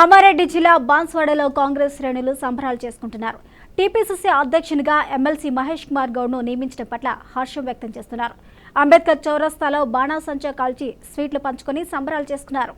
కామారెడ్డి జిల్లా బాన్స్వాడలో కాంగ్రెస్ శ్రేణులు సంబరాలు చేసుకుంటున్నారు. టీపీసీసీ అధ్యక్షునిగా ఎమ్మెల్సీ మహేష్ కుమార్ గౌడ్ను నియమించడం పట్ల హర్షం వ్యక్తం చేస్తున్నారు. అంబేద్కర్ చౌరస్తాలో బాణాసంచా కాల్చి స్వీట్లు పంచుకొని సంబరాలు చేసుకున్నారు.